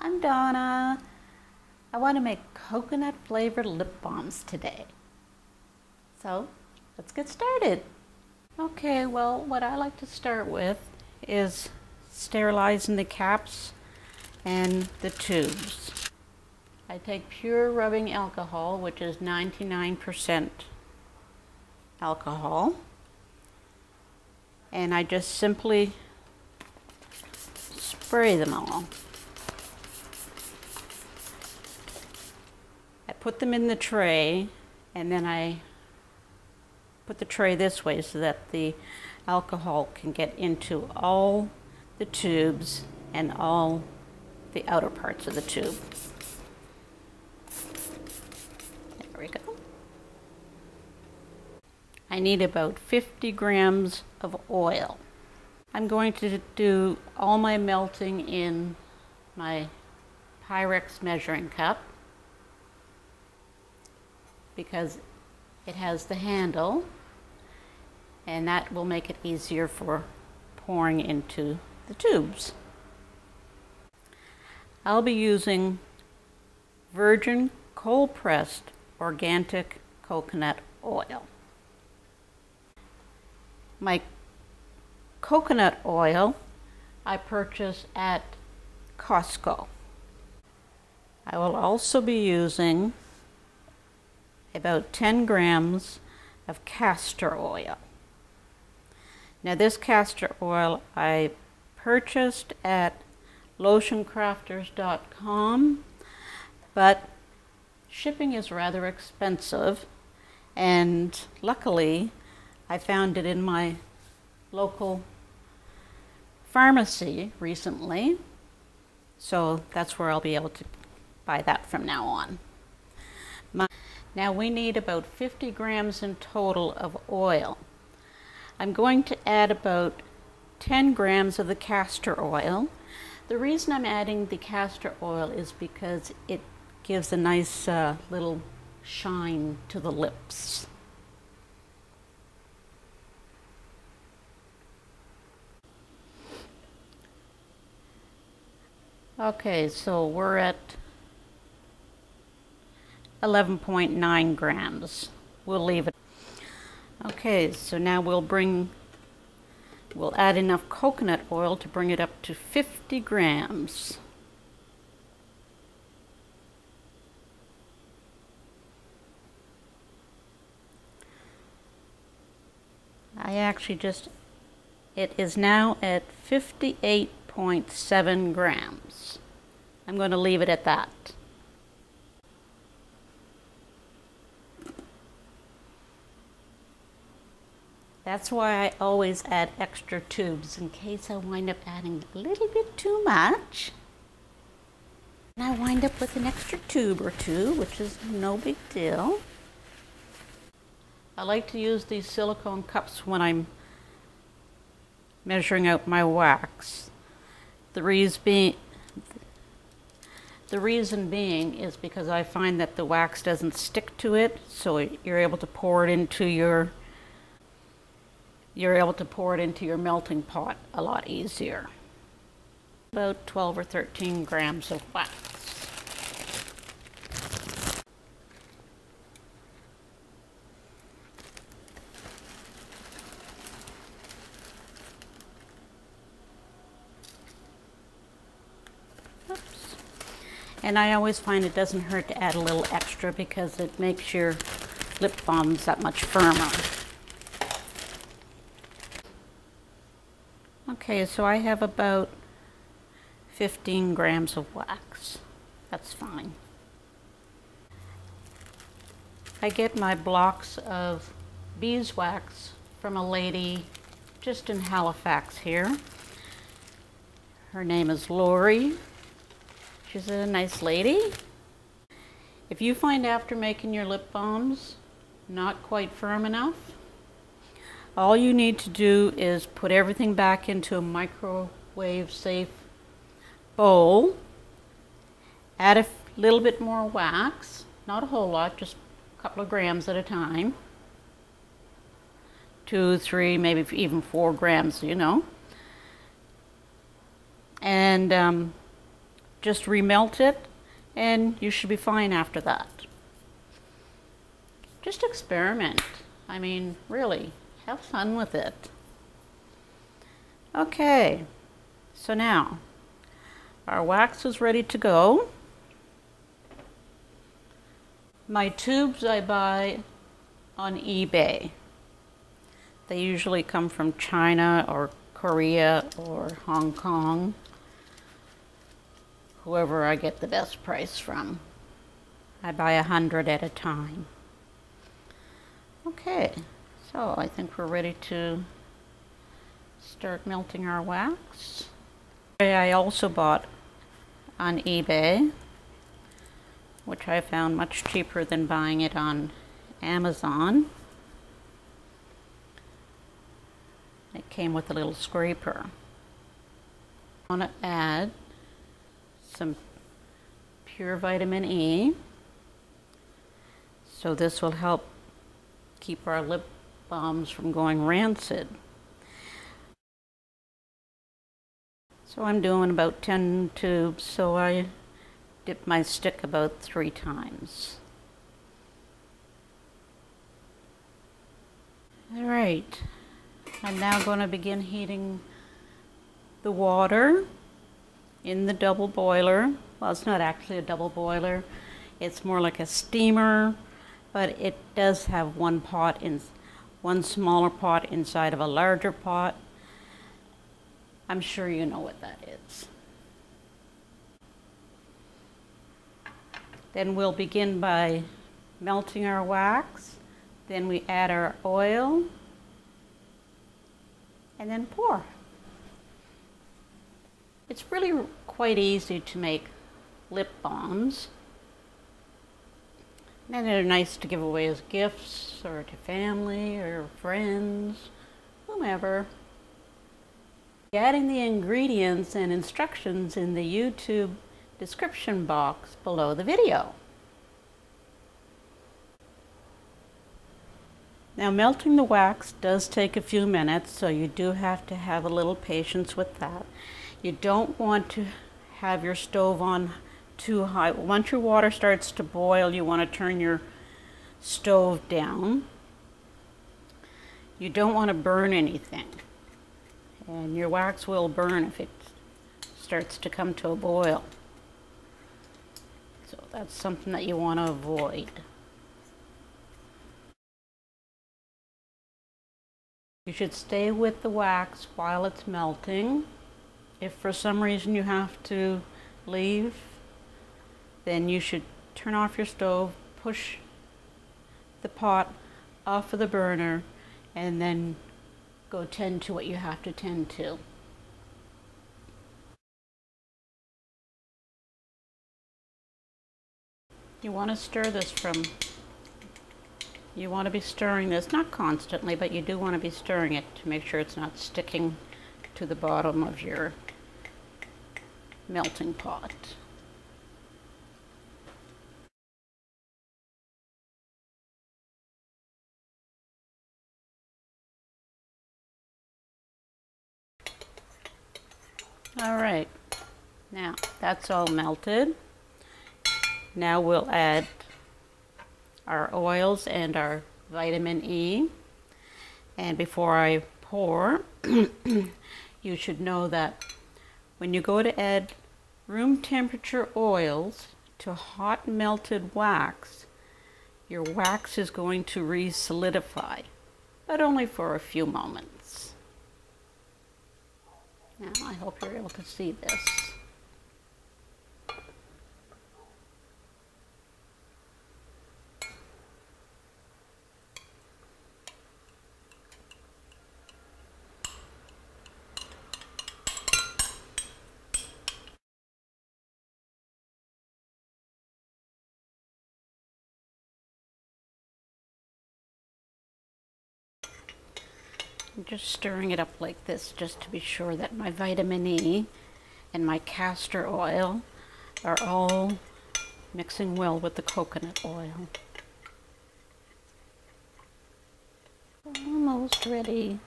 I'm Donna. I want to make coconut flavored lip balms today. So let's get started. Okay, well, what I like to start with is sterilizing the caps and the tubes. I take pure rubbing alcohol, which is 99% alcohol, and I just simply spray them all. I put them in the tray, and then I put the tray this way so that the alcohol can get into all the tubes and all the outer parts of the tube. There we go. I need about 50 grams of oil. I'm going to do all my melting in my Pyrex measuring cup because it has the handle, and that will make it easier for pouring into the tubes. I'll be using virgin cold-pressed organic coconut oil. My coconut oil I purchase at Costco. I will also be using about 10 grams of castor oil. Now this castor oil I purchased at lotioncrafters.com, but shipping is rather expensive, and luckily I found it in my local pharmacy recently, so that's where I'll be able to buy that from now on. Now we need about 50 grams in total of oil. I'm going to add about 10 grams of the castor oil. The reason I'm adding the castor oil is because it gives a nice little shine to the lips. Okay, so we're at 11.9 grams. We'll leave it. Okay, so now we'll add enough coconut oil to bring it up to 50 grams. It is now at 58.7 grams. I'm going to leave it at that. That's why I always add extra tubes in case I wind up adding a little bit too much. And I wind up with an extra tube or two, which is no big deal. I like to use these silicone cups when I'm measuring out my wax. The reason being is because I find that the wax doesn't stick to it, so you're able to pour it into your melting pot a lot easier. About 12 or 13 grams of wax. Oops. And I always find it doesn't hurt to add a little extra because it makes your lip balms that much firmer. Okay, so I have about 15 grams of wax. That's fine. I get my blocks of beeswax from a lady just in Halifax here. Her name is Lori. She's a nice lady. If you find after making your lip balms not quite firm enough, all you need to do is put everything back into a microwave safe bowl, add a little bit more wax, not a whole lot, just a couple of grams at a time, 2, 3, maybe even 4 grams, you know, and just remelt it and you should be fine after that. Just experiment. I mean, really, have fun with it. Okay, so now our wax is ready to go. My tubes I buy on eBay. They usually come from China or Korea or Hong Kong, whoever I get the best price from. I buy 100 at a time. Okay, so I think we're ready to start melting our wax. I also bought on eBay, which I found much cheaper than buying it on Amazon. It came with a little scraper. I want to add some pure vitamin E. So this will help keep our lip balms from going rancid. So I'm doing about 10 tubes, so I dip my stick about 3 times. All right, I'm now going to begin heating the water in the double boiler. Well, it's not actually a double boiler. It's more like a steamer, but it does have one smaller pot inside of a larger pot. I'm sure you know what that is. Then we'll begin by melting our wax. Then we add our oil and then pour. It's really quite easy to make lip balms. And they're nice to give away as gifts or to family or friends, whomever. Adding the ingredients and instructions in the YouTube description box below the video. Now, melting the wax does take a few minutes, so you do have to have a little patience with that. You don't want to have your stove on too high. Once your water starts to boil, you want to turn your stove down. You don't want to burn anything, and your wax will burn if it starts to come to a boil. So that's something that you want to avoid. You should stay with the wax while it's melting. If for some reason you have to leave, then you should turn off your stove, push the pot off of the burner, and then go tend to what you have to tend to. You want to stir this you want to be stirring this, not constantly, but you do want to be stirring it to make sure it's not sticking to the bottom of your melting pot. All right, now that's all melted. Now we'll add our oils and our vitamin E. And before I pour, you should know that when you go to add room temperature oils to hot melted wax, your wax is going to re-solidify, but only for a few moments. Now I hope you're able to see this. I'm just stirring it up like this just to be sure that my vitamin E and my castor oil are all mixing well with the coconut oil. Almost ready.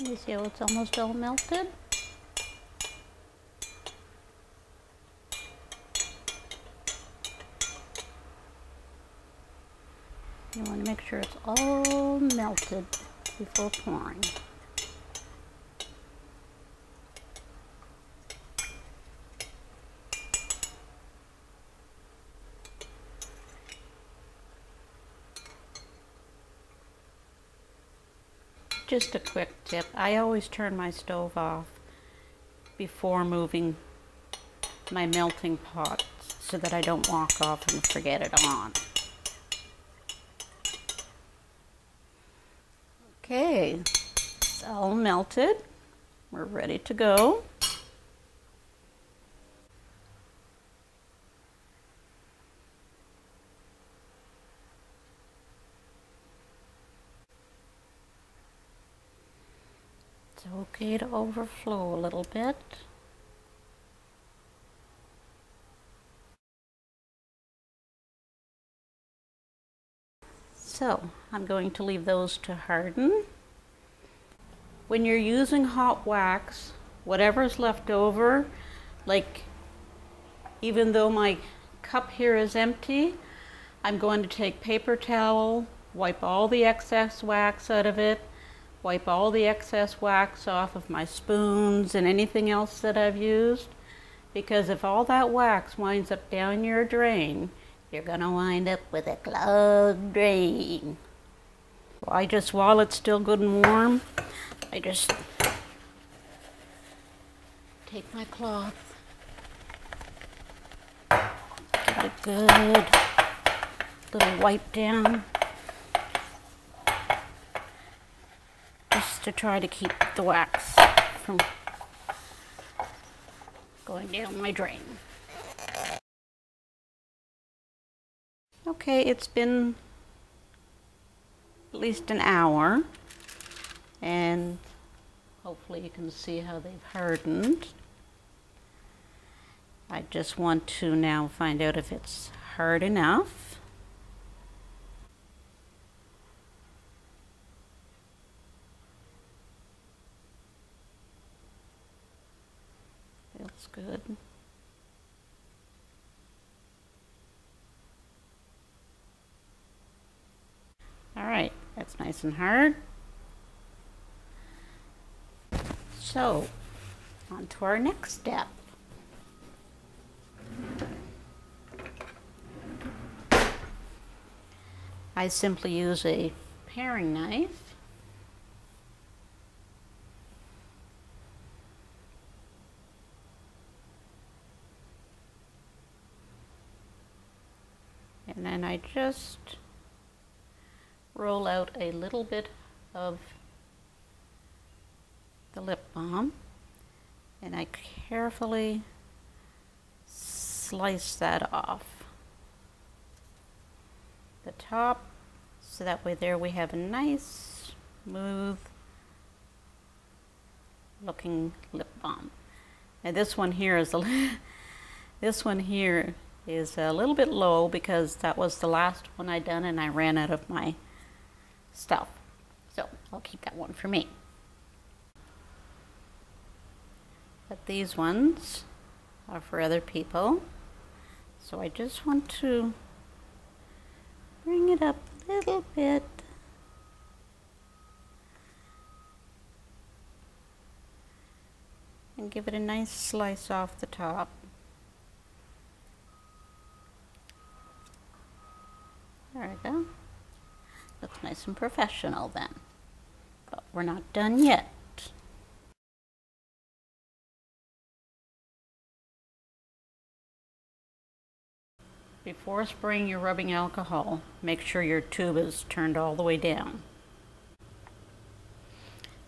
You see how it's almost all melted? You want to make sure it's all melted before pouring. Just a quick tip, I always turn my stove off before moving my melting pot so that I don't walk off and forget it on. Okay, it's all melted. We're ready to go. It's okay to overflow a little bit. So I'm going to leave those to harden. When you're using hot wax, whatever's left over, like even though my cup here is empty, I'm going to take paper towel, wipe all the excess wax out of it, wipe all the excess wax off of my spoons and anything else that I've used, because if all that wax winds up down your drain, you're gonna wind up with a clogged drain. While it's still good and warm, I just take my cloth, get a good little wipe down, just to try to keep the wax from going down my drain. Okay, it's been at least an hour, and hopefully you can see how they've hardened. I just want to now find out if it's hard enough. Feels good. All right, that's nice and hard. So, on to our next step. I simply use a paring knife . And then I just roll out a little bit of the lip balm, and I carefully slice that off the top, so that way there we have a nice, smooth looking lip balm. Now this one here is this one here is a little bit low because that was the last one I done and I ran out of my stuff. So I'll keep that one for me. But these ones are for other people. So I just want to bring it up a little bit. And give it a nice slice off the top. There we go. Looks nice and professional then. But we're not done yet. Before spraying your rubbing alcohol, make sure your tube is turned all the way down.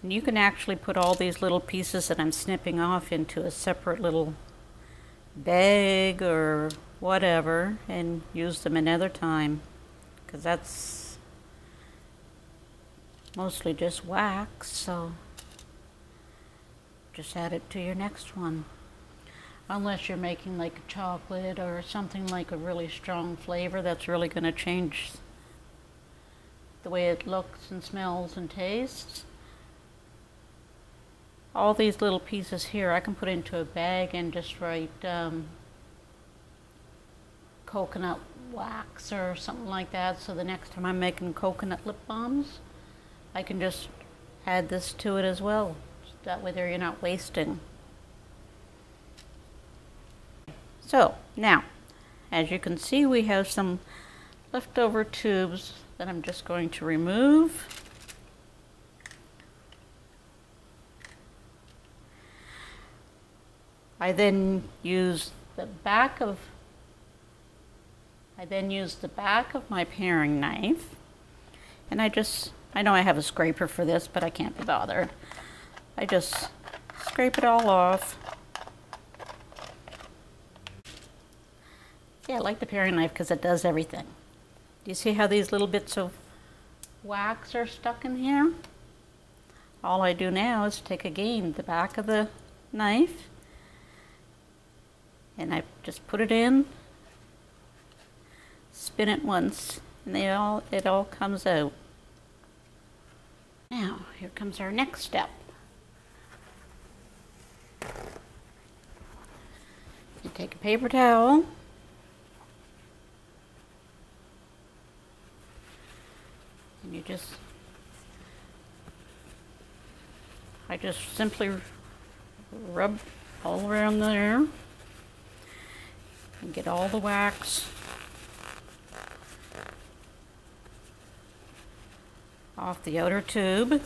And you can actually put all these little pieces that I'm snipping off into a separate little bag or whatever and use them another time, because that's mostly just wax, so just add it to your next one. Unless you're making like a chocolate or something like a really strong flavor that's really going to change the way it looks and smells and tastes. all these little pieces here I can put into a bag and just write coconut wax or something like that, so the next time I'm making coconut lip balms I can just add this to it as well. That way there you're not wasting. So now, as you can see, we have some leftover tubes that I'm just going to remove. I then use the back of my paring knife, and I know I have a scraper for this, but I can't be bothered. I just scrape it all off. Yeah, I like the paring knife because it does everything. Do you see how these little bits of wax are stuck in here? All I do now is take again the back of the knife and I just put it in, spin it once, and it all comes out. Now, here comes our next step. You take a paper towel, and I just simply rub all around there and get all the wax off the outer tube.